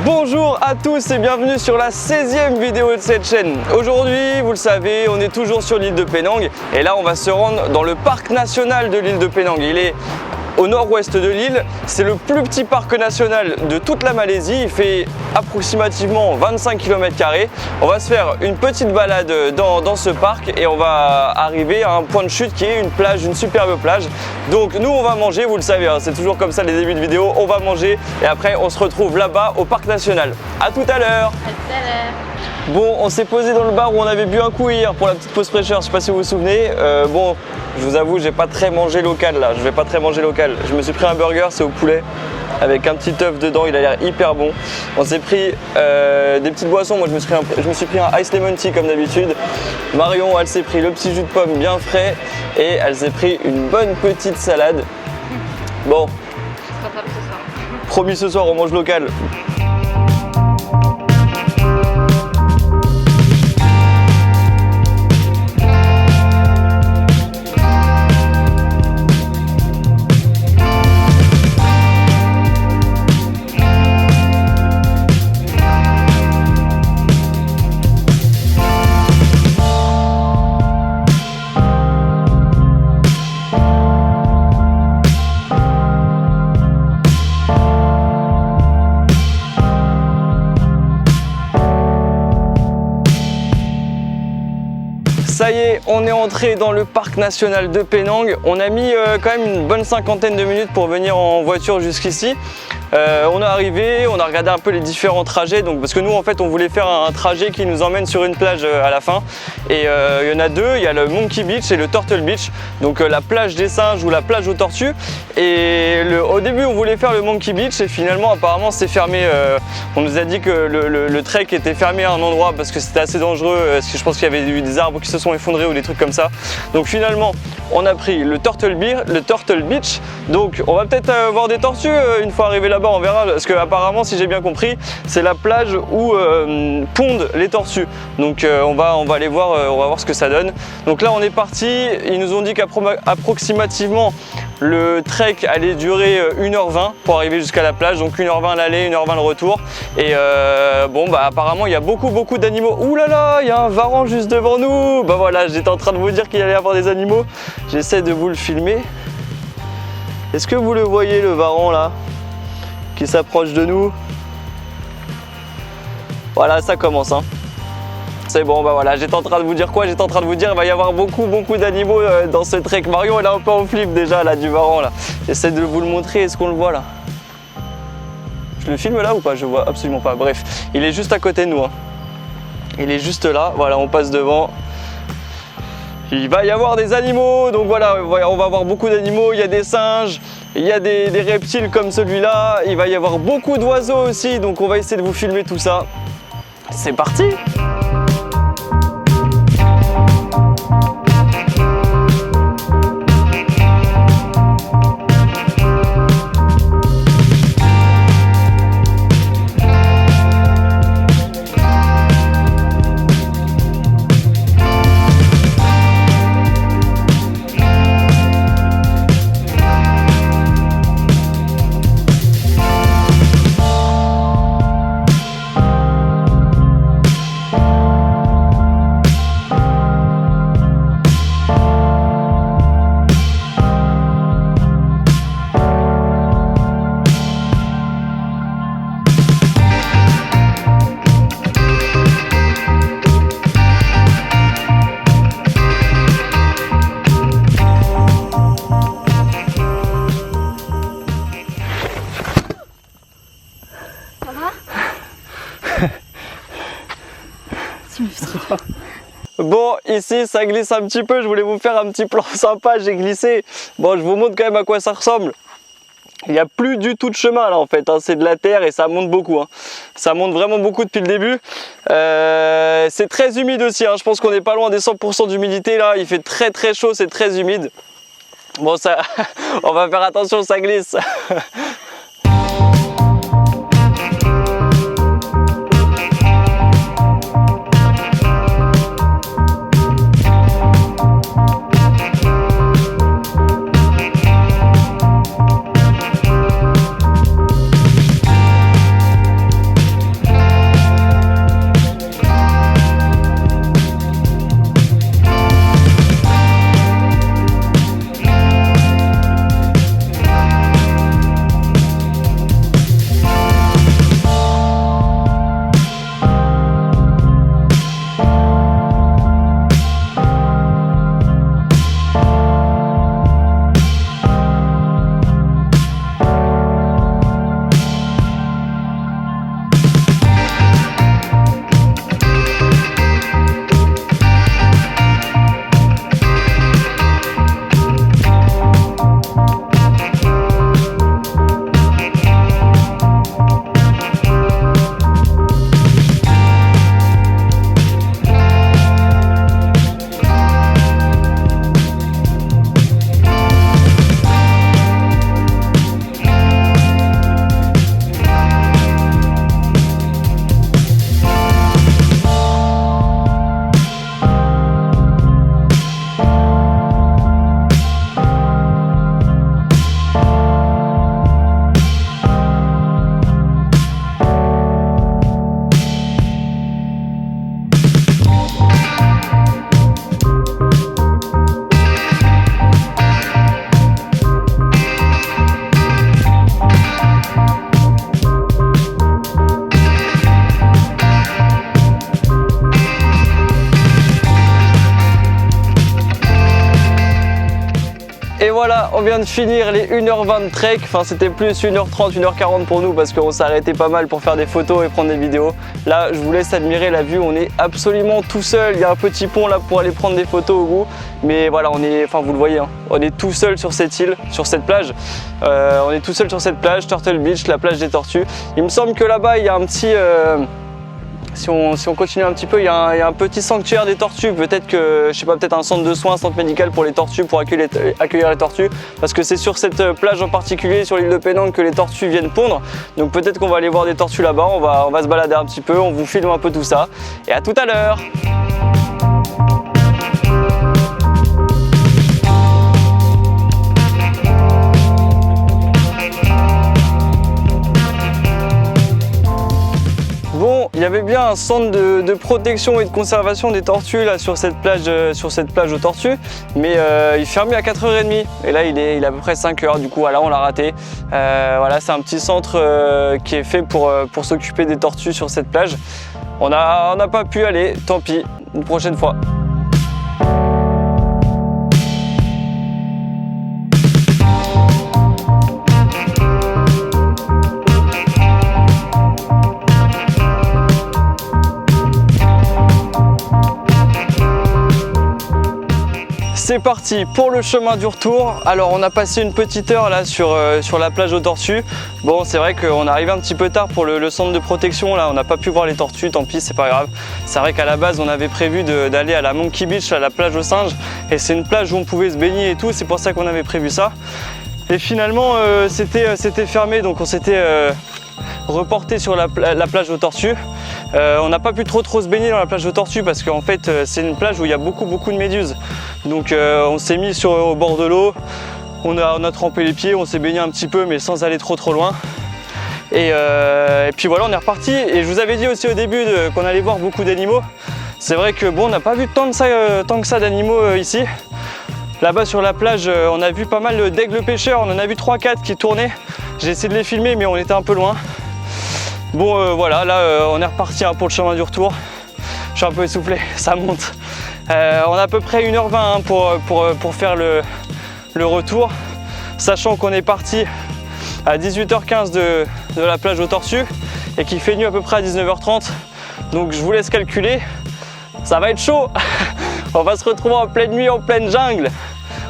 Bonjour à tous et bienvenue sur la 16e vidéo de cette chaîne. Aujourd'hui, vous le savez, on est toujours sur l'île de Penang et là on va se rendre dans le parc national de l'île de Penang. Il est au nord-ouest de l'île, c'est le plus petit parc national de toute la Malaisie, il fait approximativement 25 km². On va se faire une petite balade dans ce parc et on va arriver à un point de chute qui est une plage, une superbe plage. Donc nous on va manger, vous le savez, hein, c'est toujours comme ça les débuts de vidéo, on va manger et après on se retrouve là-bas au parc national. A tout à l'heure. Bon, on s'est posé dans le bar où on avait bu un coup hier pour la petite pause fraîcheur, je sais pas si vous vous souvenez. Bon, je vous avoue, j'ai pas très mangé local là, je vais pas très manger local. Je me suis pris un burger, c'est au poulet, avec un petit œuf dedans, il a l'air hyper bon. On s'est pris des petites boissons, moi je me suis pris un ice lemon tea comme d'habitude. Marion, elle s'est pris le petit jus de pomme bien frais et elle s'est pris une bonne petite salade. Bon, promis ce soir on mange local. Ça y est, on est entré dans le parc national de Penang. On a mis quand même une bonne cinquantaine de minutes pour venir en voiture jusqu'ici. On est arrivé, on a regardé un peu les différents trajets, donc, parce que nous en fait on voulait faire un trajet qui nous emmène sur une plage à la fin. Et il y en a deux, il y a le Monkey Beach et le Turtle Beach, donc la plage des singes ou la plage aux tortues. Et au début on voulait faire le Monkey Beach et finalement apparemment c'est fermé. On nous a dit que le trek était fermé à un endroit parce que c'était assez dangereux, parce que je pense qu'il y avait eu des arbres qui se sont effondrés ou des trucs comme ça. Donc finalement on a pris le Turtle Beach, donc on va peut-être voir des tortues une fois arrivé là-bas. On verra, parce que apparemment si j'ai bien compris c'est la plage où pondent les tortues, donc on va aller voir, on va voir ce que ça donne. Donc là on est parti, ils nous ont dit qu'approximativement le trek allait durer 1h20 pour arriver jusqu'à la plage, donc 1h20 l'aller, 1h20 le retour. Et bon bah apparemment il y a beaucoup d'animaux. Ouh là là, il y a un varan juste devant nous. Bah voilà, j'étais en train de vous dire qu'il allait y avoir des animaux, j'essaie de vous le filmer. Est-ce que vous le voyez, le varan là qui s'approche de nous? Voilà, ça commence hein. C'est bon, bah voilà, j'étais en train de vous dire quoi? J'étais en train de vous dire qu'il va y avoir beaucoup d'animaux dans ce trek. Marion elle est un peu en flip déjà là du varan là. J'essaie de vous le montrer, est-ce qu'on le voit là? Je le filme là ou pas? Je vois absolument pas. Bref, il est juste à côté de nous hein. Il est juste là, voilà, on passe devant. Il va y avoir des animaux, donc voilà, on va avoir beaucoup d'animaux, il y a des singes, il y a des reptiles comme celui-là, il va y avoir beaucoup d'oiseaux aussi, donc on va essayer de vous filmer tout ça. C'est parti! Bon, ici ça glisse un petit peu, je voulais vous faire un petit plan sympa, j'ai glissé. Bon, je vous montre quand même à quoi ça ressemble. Il n'y a plus du tout de chemin là en fait, hein. C'est de la terre et ça monte beaucoup hein. Ça monte vraiment beaucoup depuis le début. C'est très humide aussi hein. Je pense qu'on n'est pas loin des 100% d'humidité là. Il fait très chaud, c'est très humide. Bon ça, on va faire attention, ça glisse. Et voilà, on vient de finir les 1h20 de trek, enfin c'était plus 1h30, 1h40 pour nous parce qu'on s'est arrêté pas mal pour faire des photos et prendre des vidéos. Là, je vous laisse admirer la vue, on est absolument tout seul, il y a un petit pont là pour aller prendre des photos au goût. Mais voilà, on est, enfin vous le voyez, hein, on est tout seul sur cette île, sur cette plage. On est tout seul sur cette plage, Turtle Beach, la plage des tortues. Il me semble que là-bas, il y a un petit... Si on continue un petit peu, il y a un petit sanctuaire des tortues, peut-être que, je sais pas, peut-être un centre de soins, un centre médical pour les tortues, pour accueillir les tortues, parce que c'est sur cette plage en particulier, sur l'île de Penang, que les tortues viennent pondre. Donc peut-être qu'on va aller voir des tortues là-bas, on va se balader un petit peu, on vous filme un peu tout ça. Et à tout à l'heure! Bon, il y avait bien un centre de protection et de conservation des tortues là sur cette plage aux tortues, mais il fermait à 4h30 et là il est à peu près 5h, du coup voilà, on l'a raté. Voilà, c'est un petit centre qui est fait pour s'occuper des tortues sur cette plage. On n'a pas pu aller, tant pis, une prochaine fois. C'est parti pour le chemin du retour. Alors on a passé une petite heure là sur la plage aux tortues. Bon, c'est vrai qu'on est arrivé un petit peu tard pour le centre de protection là, on n'a pas pu voir les tortues, tant pis, c'est pas grave. C'est vrai qu'à la base on avait prévu d'aller à la Monkey Beach, à la plage aux singes, et c'est une plage où on pouvait se baigner et tout, c'est pour ça qu'on avait prévu ça. Et finalement c'était fermé, donc on s'était reporté sur la plage aux tortues. On n'a pas pu trop se baigner dans la plage aux tortues parce qu'en fait c'est une plage où il y a beaucoup de méduses. Donc on s'est mis au bord de l'eau, on a trempé les pieds, on s'est baigné un petit peu mais sans aller trop loin. Et puis voilà, on est reparti. Et je vous avais dit aussi au début qu'on allait voir beaucoup d'animaux. C'est vrai que bon, on n'a pas vu tant que ça d'animaux ici. Là-bas sur la plage, on a vu pas mal d'aigles pêcheurs, on en a vu 3-4 qui tournaient. J'ai essayé de les filmer mais on était un peu loin. Bon voilà, là on est reparti pour le chemin du retour. Je suis un peu essoufflé, ça monte. On a à peu près 1h20 pour faire le retour, sachant qu'on est parti à 18h15 de la plage aux tortues et qu'il fait nuit à peu près à 19h30. Donc je vous laisse calculer, ça va être chaud. On va se retrouver en pleine nuit, en pleine jungle.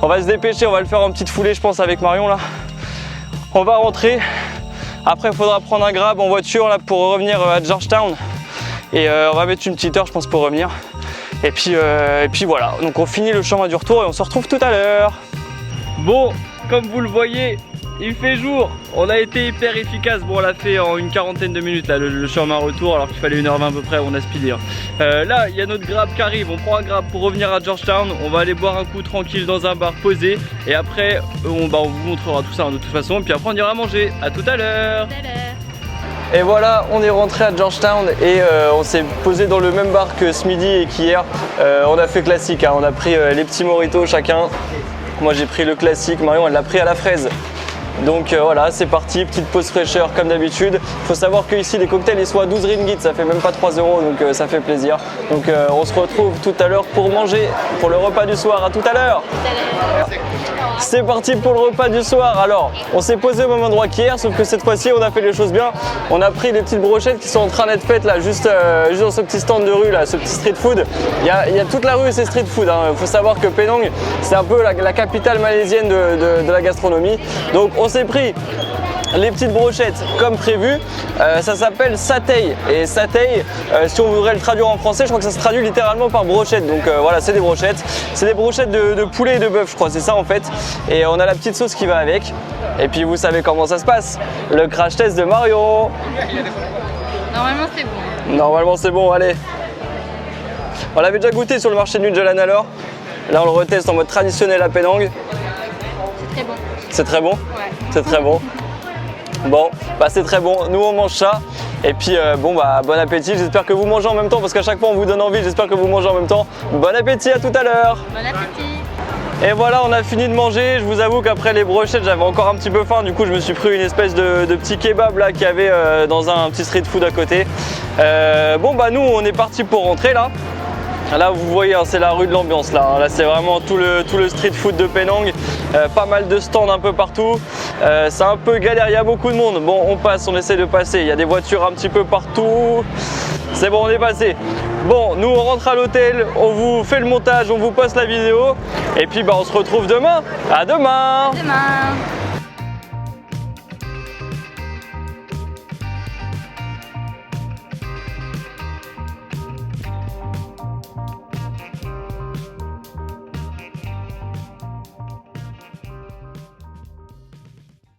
On va se dépêcher, on va le faire en petite foulée je pense avec Marion là. On va rentrer. Après il faudra prendre un grab en voiture là, pour revenir à Georgetown. Et on va mettre une petite heure je pense pour revenir. Et puis voilà, donc on finit le chemin du retour et on se retrouve tout à l'heure. Bon, comme vous le voyez, il fait jour. On a été hyper efficace. Bon, on l'a fait en une quarantaine de minutes là, le chemin retour, alors qu'il fallait 1h20 à peu près, on a speedé. Là, il y a notre grab qui arrive. On prend un grab pour revenir à Georgetown. On va aller boire un coup tranquille dans un bar posé. Et après, on vous montrera tout ça de toute façon. Puis après, on ira manger. À tout à l'heure. Et voilà, on est rentré à Georgetown et on s'est posé dans le même bar que ce midi et qu'hier. On a fait classique, hein. On a pris les petits mojitos chacun. Moi j'ai pris le classique, Marion elle l'a pris à la fraise. Donc voilà, c'est parti, petite pause fraîcheur comme d'habitude. Il faut savoir qu'ici les cocktails ils sont à 12 ringgit, ça fait même pas 3 €, donc ça fait plaisir. Donc on se retrouve tout à l'heure pour manger, pour le repas du soir. À tout à l'heure. C'est parti pour le repas du soir. Alors, on s'est posé au même endroit qu'hier, sauf que cette fois-ci on a fait les choses bien. On a pris des petites brochettes qui sont en train d'être faites là, juste dans ce petit stand de rue là, ce petit street food. Il y a toute la rue, c'est street food. Il faut savoir que Penang, c'est un peu la capitale malaisienne de la gastronomie. Donc on s'est pris les petites brochettes comme prévu. Ça s'appelle satay. Et satay, si on voudrait le traduire en français, je crois que ça se traduit littéralement par brochette. Donc voilà, c'est des brochettes. C'est des brochettes de poulet et de bœuf, je crois, c'est ça en fait. Et on a la petite sauce qui va avec. Et puis vous savez comment ça se passe. Le crash test de Mario. Normalement c'est bon. Normalement c'est bon, allez. On l'avait déjà goûté sur le marché de New Jalan alors. Là on le reteste en mode traditionnel à Penang. C'est très bon. C'est très bon? Ouais. C'est très bon. Bon, bah c'est très bon, nous on mange ça. Et puis bon bah bon appétit, j'espère que vous mangez en même temps parce qu'à chaque fois on vous donne envie, j'espère que vous mangez en même temps. Bon appétit, à tout à l'heure. Bon appétit. Et voilà, on a fini de manger. Je vous avoue qu'après les brochettes j'avais encore un petit peu faim, du coup je me suis pris une espèce de petit kebab là qu'il y avait dans un petit street food à côté. Bon bah nous on est parti pour rentrer là. Là vous voyez hein, c'est la rue de l'ambiance là, hein. Là c'est vraiment tout le street food de Penang. pas mal de stands un peu partout. C'est un peu galère, il y a beaucoup de monde. Bon, on passe, on essaie de passer. Il y a des voitures un petit peu partout. C'est bon, on est passé. Bon, nous on rentre à l'hôtel, on vous fait le montage, on vous poste la vidéo. Et puis bah, on se retrouve demain. À demain. Demain.